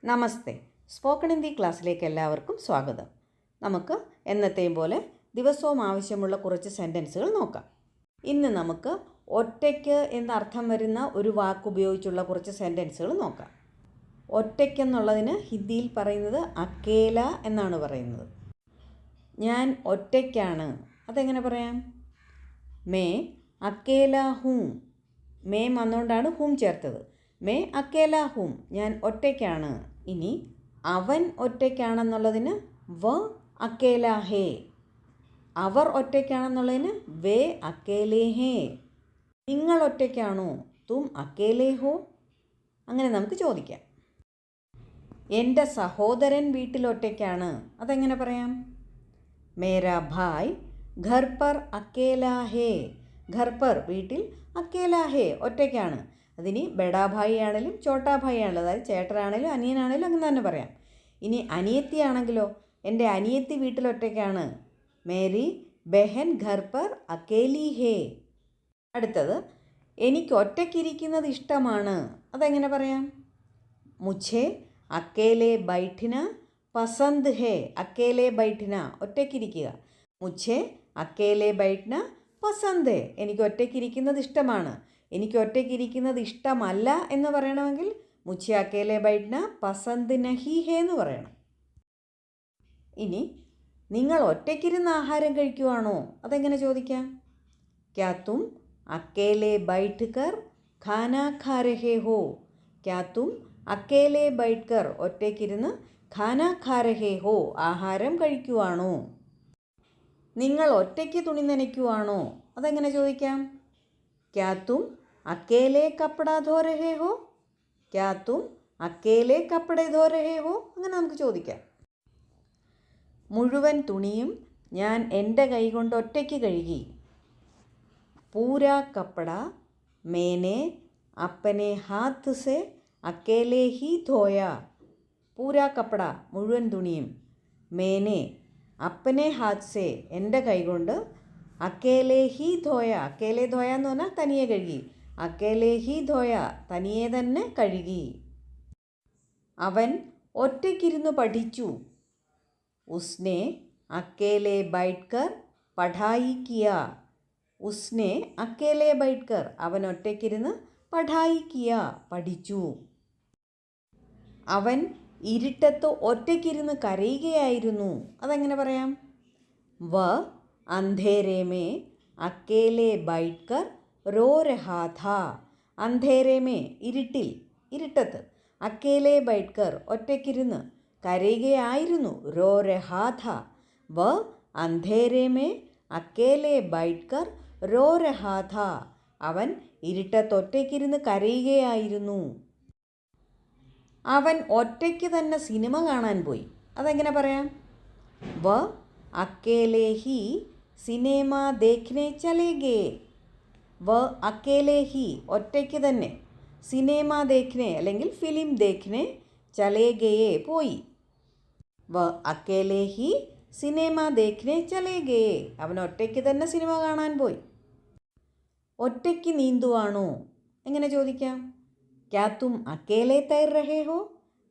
നമസ്തേ. Spoken Hindi ക്ലാസ്സിലേക്ക് എല്ലാവർക്കും സ്വാഗതം. നമുക്ക് എന്നത്തെയും പോലെ ദിവസവും ആവശ്യമുള്ള കുറച്ച് സെൻറ്റൻസുകൾ നോക്കാം. ഇന്ന് നമുക്ക് ഒറ്റയ്ക്ക് എന്നർത്ഥം വരുന്ന ഒരു വാക്കുപയോഗിച്ചുള്ള കുറച്ച് സെൻറ്റൻസുകൾ നോക്കാം. ഒറ്റയ്ക്കെന്നുള്ളതിന് ഹിന്ദിയിൽ പറയുന്നത് അക്കേല എന്നാണ് പറയുന്നത്. ഞാൻ ഒറ്റയ്ക്കാണ്, അതെങ്ങനെ പറയാം? മേ അക്കേല ഹൂം. മേ വന്നുകൊണ്ടാണ് ഹൂം ചേർത്തത്. മേ അക്കേല ഹൂം, ഞാൻ ഒറ്റയ്ക്കാണ്. ഇനി അവൻ ഒറ്റയ്ക്കാണെന്നുള്ളതിന് വ അക്കേല ഹേ. അവർ ഒറ്റയ്ക്കാണെന്നുള്ളതിന് വേ അക്കേലേ ഹേ. നിങ്ങൾ ഒറ്റയ്ക്കാണോ? തും അക്കേലേ ഹോ. അങ്ങനെ നമുക്ക് ചോദിക്കാം. എൻ്റെ സഹോദരൻ വീട്ടിലൊറ്റയ്ക്കാണ്, അതെങ്ങനെ പറയാം? മേരാ ഭായ് ഘർ പർ അക്കേലാ ഹേ. ഘർ പർ വീട്ടിൽ, അക്കേലാ ഹേ ഒറ്റയ്ക്കാണ്. അതിന് ബഡാ ഭായി ആണെങ്കിലും ചോട്ടാ ഭായി ആണെങ്കിലും, അതായത് ചേട്ടനാണെങ്കിലും അനിയനാണെങ്കിലും അങ്ങനെ തന്നെ പറയാം. ഇനി അനിയത്തി ആണെങ്കിലോ, എൻ്റെ അനിയത്തി വീട്ടിലൊറ്റയ്ക്കാണ്. മേരി ബെഹൻ ഘർ പർ അക്കേലി ഹേ. അടുത്തത്, എനിക്ക് ഒറ്റയ്ക്കിരിക്കുന്നത് ഇഷ്ടമാണ്, അതെങ്ങനെ പറയാം? മുझे അക്കേലെ ബൈഠന പസന്ത് ഹേ. അക്കേലെ ബൈഠന ഒറ്റയ്ക്കിരിക്കുക. മുझे അക്കേലെ ബൈഠന പസന്ത് ഹേ. എനിക്ക് ഒറ്റയ്ക്കിരിക്കുന്നത് ഇഷ്ടമാണ്. എനിക്ക് ഒറ്റയ്ക്കിരിക്കുന്നത് ഇഷ്ടമല്ല എന്ന് പറയണമെങ്കിൽ മുझे അക്കേലെ ബൈഠന പസന്ത് നഹി ഹേ എന്ന് പറയണം. ഇനി നിങ്ങൾ ഒറ്റയ്ക്കിരുന്ന് ആഹാരം കഴിക്കുവാണോ, അതെങ്ങനെ ചോദിക്കാം? ക്യാ തും അക്കേലെ ബൈഠ് കർ ഖാന ഖാ രഹേ ഹോ. ക്യാ തും അക്കേലെ ബൈഠ് കർ ഒറ്റയ്ക്കിരുന്ന് ഖാന ഖാ രഹേ ഹോ ആഹാരം കഴിക്കുവാണോ? നിങ്ങൾ ഒറ്റയ്ക്ക് തുണി നനയ്ക്കുവാണോ, അതെങ്ങനെ ചോദിക്കാം? ക്യാ തും അക്കേലെ കപ്പട ധോ രഹേ ഹോ. ക്യാ തും അക്കേലെ കപ്പട ധോ രഹേ ഹോ. അങ്ങനെ നമുക്ക് ചോദിക്കാം. മുഴുവൻ തുണിയും ഞാൻ എൻ്റെ കൈകൊണ്ട് ഒറ്റയ്ക്ക് കഴുകി. പൂരാ കപ്പട മേനെ അപ്പനെ ഹാത്ത് സെ അക്കേലെ ഹി ധോയ. പൂരാ കപ്പട മുഴുവൻ തുണിയും, മേനെ അപ്പനെ ഹാത്ത് സെ എൻ്റെ കൈകൊണ്ട്, അക്കേലെ ഹി ധോയ. അക്കേലെ ധോയ എന്ന് പറഞ്ഞാൽ തനിയെ കഴുകി. അക്കേലെ ഹി ധോയ തനിയെ തന്നെ കഴുകി. അവൻ ഒറ്റയ്ക്കിരുന്ന് പഠിച്ചു. ഉസ്നെ അക്കേലെ ബൈഠ് കർ പഠായി കിയ. ഉസ്നെ അക്കേലെ ബൈഠ് കർ അവൻ ഒറ്റയ്ക്കിരുന്ന് പഠായി കിയ പഠിച്ചു. അവൻ ഇരുട്ടത്ത് ഒറ്റയ്ക്കിരുന്ന് കരയുകയായിരുന്നു, അതെങ്ങനെ പറയാം? വ അന്ധേരെ മേ അക്കേലെ ബൈഠ് കർ റോ രഹാ ഥാ. അന്ധേരെ മേ ഇരുട്ടിൽ, ഇരുട്ടത്ത്, അക്കേലെ ബൈഠ് കർ ഒറ്റയ്ക്കിരുന്ന് കരയുകയായിരുന്നു. റോ രഹാ ഥാ. വ അന്ധേരെ മേ അക്കേലെ ബൈഠ് കർ റോ രഹാ ഥാ. അവൻ ഇരുട്ടത്ത് ഒറ്റയ്ക്കിരുന്ന് കരയുകയായിരുന്നു. അവൻ ഒറ്റയ്ക്ക് തന്നെ സിനിമ കാണാൻ പോയി, അതെങ്ങനെ പറയാം? വ അക്കേലെ ഹി സിനിമ ദേഖ്നെ ചലേ ഗേ. വ അക്കേലെ ഹി ഒറ്റയ്ക്ക് തന്നെ, സിനിമ ദേഖ്നെ അല്ലെങ്കിൽ ഫിലിം ദേഖ്നെ ചലേ ഗയേ പോയി. വ അക്കേലെ ഹി സിനിമ ദേഖ്നെ ചലേ ഗയേ അവൻ ഒറ്റയ്ക്ക് തന്നെ സിനിമ കാണാൻ പോയി. ഒറ്റയ്ക്ക് നീന്തുവാണോ, എങ്ങനെ ചോദിക്കാം? ക്യാ തും അക്കേലെ തൈർ രഹേ ഹോ.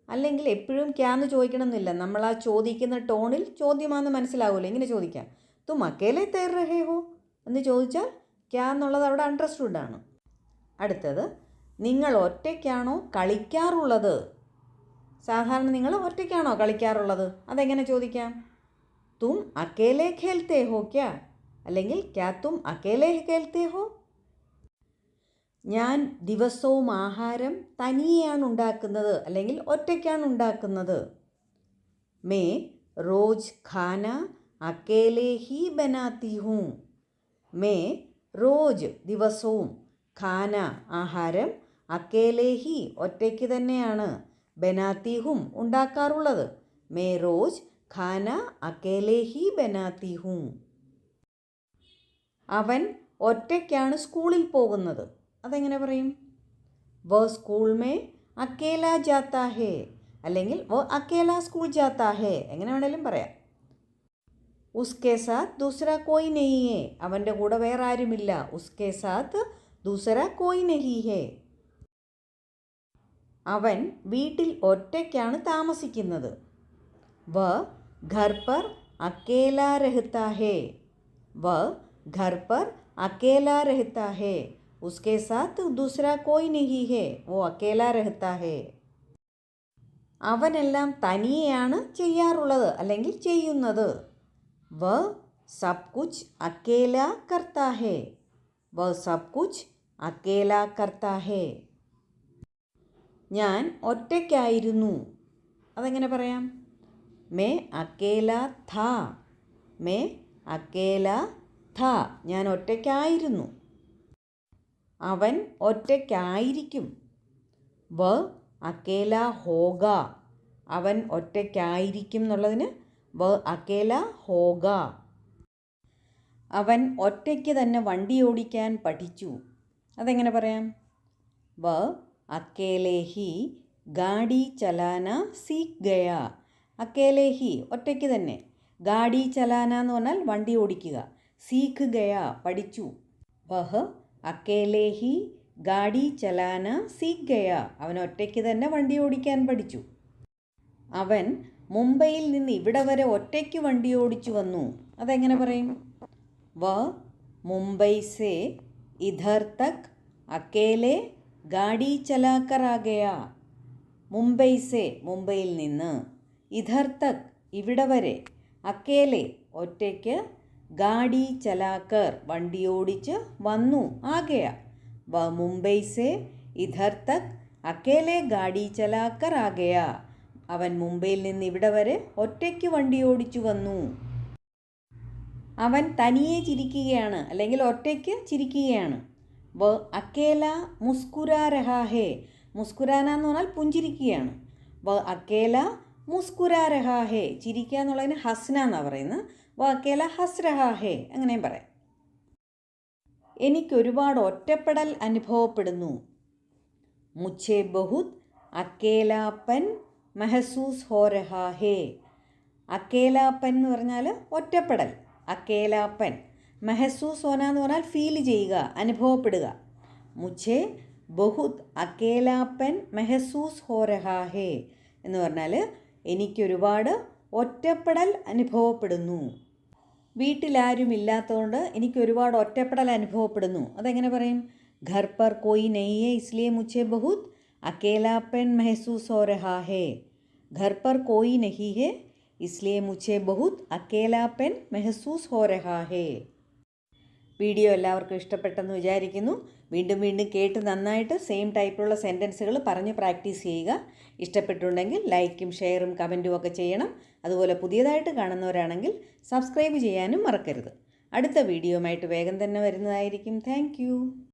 അല്ലെങ്കിൽ എപ്പോഴും ക്യാന്ന് ചോദിക്കണമെന്നില്ല, നമ്മൾ ആ ചോദിക്കുന്ന ടോണിൽ ചോദ്യമാണെന്ന് മനസ്സിലാവുമല്ലോ. ഇങ്ങനെ ചോദിക്കാം, തും അക്കേലെ തൈർ രഹേ ഹോ എന്ന് ചോദിച്ചാൽ ക്യാ എന്നുള്ളത് അവിടെ അണ്ടർസ്റ്റുഡ് ആണ്. അടുത്തത്, നിങ്ങൾ ഒറ്റയ്ക്കാണോ കളിക്കാറുള്ളത്? സാധാരണ നിങ്ങൾ ഒറ്റയ്ക്കാണോ കളിക്കാറുള്ളത്, അതെങ്ങനെ ചോദിക്കാം? തും അക്കേലെ ഖേൽത്തേ ഹോ ക്യാ, അല്ലെങ്കിൽ ക്യാ തും അക്കേലെ ഖേൽത്തേ ഹോ. ഞാൻ ദിവസവും ആഹാരം തനിയെയാണ് ഉണ്ടാക്കുന്നത്, അല്ലെങ്കിൽ ഒറ്റയ്ക്കാണ് ഉണ്ടാക്കുന്നത്. May റോജ് Khana അക്കേലെ he ബനാത്തി ഹൂം. മേ റോജ് ദിവസവും, ഖാന ആഹാരം, അക്കേലെ ഹി ഒറ്റയ്ക്ക് തന്നെയാണ്, ബനാത്തി ഹും ഉണ്ടാക്കാറുള്ളത്. May റോജ് Khana അക്കേലെ he ബനാത്തി ഹൂം. അവൻ ഒറ്റയ്ക്കാണ് സ്കൂളിൽ പോകുന്നത്, അതെങ്ങനെ പറയും? വ സ്കൂൾ മേ അക്കേല ജാത്താ ഹേ, അല്ലെങ്കിൽ വ അക്കേല സ്കൂൾ ജാത്താ ഹേ, എങ്ങനെ വേണേലും പറയാം. ഉസ്കെ സാത്ത് ദൂസര കോയി നഹി ഹേ. അവൻ്റെ കൂടെ വേറെ ആരുമില്ല. ഉസ്കെ സാത്ത് ദൂസര കോയി നഹി ഹേ. അവൻ വീട്ടിൽ ഒറ്റയ്ക്കാണ് താമസിക്കുന്നത്. വ घर पर अकेला रहता है. वह घर पर अकेला रहता है. उसके साथ दूसरा कोई नहीं है. वो अकेला रहता है. അവനെല്ലാം തനിയെയാണ് ചെയ്യാറുള്ളത് അല്ലെങ്കിൽ ചെയ്യുന്നത്. വ സബ് കുച്ച് അക്കേല കർത്താ ഹേ. വ സബ് കുച്ച് അക്കേല കർത്താ ഹേ. ഞാൻ ഒറ്റയ്ക്കായിരുന്നു. അതെങ്ങനെ പറയാം? മേ അക്കേല ഥാ. മേ അക്കേല ഥാ. ഞാൻ ഒറ്റയ്ക്കായിരുന്നു. അവൻ ഒറ്റയ്ക്കായിരിക്കും. വ അക്കേല ഹോഗ. അവൻ ഒറ്റയ്ക്കായിരിക്കും എന്നുള്ളതിന് വ അക്കേല ഹോഗ. അവൻ ഒറ്റയ്ക്ക് തന്നെ വണ്ടി ഓടിക്കാൻ പഠിച്ചു. അതെങ്ങനെ പറയാം? വ അക്കേലെ he Gaadi ചലാന seekh Gaya. അക്കേലെ he ഒറ്റയ്ക്ക് തന്നെ. ഗാഡി ചലാന എന്ന് പറഞ്ഞാൽ വണ്ടി ഓടിക്കുക. സീഖ് ഗയ പഠിച്ചു. വഹ് അക്കേലെ ഹി ഗാഡി ചലാന സീഖ് ഗയ. അവൻ ഒറ്റയ്ക്ക് തന്നെ വണ്ടി ഓടിക്കാൻ പഠിച്ചു. അവൻ മുംബൈയിൽ നിന്ന് ഇവിടെ വരെ ഒറ്റയ്ക്ക് വണ്ടി ഓടിച്ചു വന്നു. അതെങ്ങനെ പറയും? വ മുംബൈ സേ ഇധർ തക് അക്കേലെ ഗാഡി ചലാക്കർ ആ ഗയ. മുംബൈ സേ മുംബൈയിൽ നിന്ന്, ഇധർ തക് ഇവിടെ വരെ, അക്കേലെ ഒറ്റയ്ക്ക്, ഗാഡി ചലാക്കർ വണ്ടി ഓടിച്ച് വന്നു, ആകയ. വ മുംബൈ സേ ഇധർ തക് അക്കേലെ ഗാഡി ചലാക്കർ ആകയ. അവൻ മുംബൈയിൽ നിന്ന് ഇവിടെ വരെ ഒറ്റയ്ക്ക് വണ്ടി ഓടിച്ചു വന്നു. അവൻ തനിയെ ചിരിക്കുകയാണ് അല്ലെങ്കിൽ ഒറ്റയ്ക്ക് ചിരിക്കുകയാണ്. വ അക്കേല മുസ്കുരാ രഹാ ഹേ. മുസ്കുരാന എന്ന് പറഞ്ഞാൽ പുഞ്ചിരിക്കുകയാണ്. വ അക്കേല മുസ്കുരാ രഹാ ഹേ. ചിരിക്കുക എന്നുള്ളതിന് ഹസ്ന എന്നാണ് പറയുന്നത്. വ അക്കേല ഹസ് രഹാ ഹേ അങ്ങനെയും പറയാം. എനിക്കൊരുപാട് ഒറ്റപ്പെടൽ അനുഭവപ്പെടുന്നു. മുझे बहुत അക്കേലാപ്പൻ മെഹസൂസ് ഹോ രഹാ ഹേ. അക്കേലാപ്പൻ എന്ന് പറഞ്ഞാൽ ഒറ്റപ്പെടൽ. അക്കേലാപ്പൻ. മെഹസൂസ് ഹോന എന്ന് പറഞ്ഞാൽ ഫീൽ ചെയ്യുക, അനുഭവപ്പെടുക. മുझे बहुत അക്കേലാപ്പൻ മെഹസൂസ് ഹോ രഹാ ഹേ എന്ന് പറഞ്ഞാൽ എനിക്കൊരുപാട് ഒറ്റപ്പെടൽ അനുഭവപ്പെടുന്നു. വീട്ടിലാരും ഇല്ലാത്തതുകൊണ്ട് എനിക്കൊരുപാട് ഒറ്റപ്പെടൽ അനുഭവപ്പെടുന്നു. അതെങ്ങനെ പറയും? ഘർ പർ കോയി നഹീ ഹേ ഇസ്ലിയെ മുझे बहुत അക്കേലാപ്പൻ മെഹസൂസ് ഹോ രഹാ ഹേ. ഘർ പർ കോയി നഹീ ഹേ ഇസ്ലിയെ മുझे बहुत അക്കേലാപ്പൻ മെഹസൂസ് ഹോ രഹാ ഹേ. വീഡിയോ എല്ലാവർക്കും ഇഷ്ടപ്പെട്ടെന്ന് വിചാരിക്കുന്നു. വീണ്ടും വീണ്ടും കേട്ട് നന്നായിട്ട് സെയിം ടൈപ്പിലുള്ള സെൻറ്റൻസുകൾ പറഞ്ഞ് പ്രാക്ടീസ് ചെയ്യുക. ഇഷ്ടപ്പെട്ടുണ്ടെങ്കിൽ ലൈക്കും ഷെയറും കമൻറ്റും ഒക്കെ ചെയ്യണം. അതുപോലെ പുതിയതായിട്ട് കാണുന്നവരാണെങ്കിൽ സബ്സ്ക്രൈബ് ചെയ്യാനും മറക്കരുത്. അടുത്ത വീഡിയോയുമായിട്ട് വേഗം തന്നെ വരുന്നതായിരിക്കും. താങ്ക്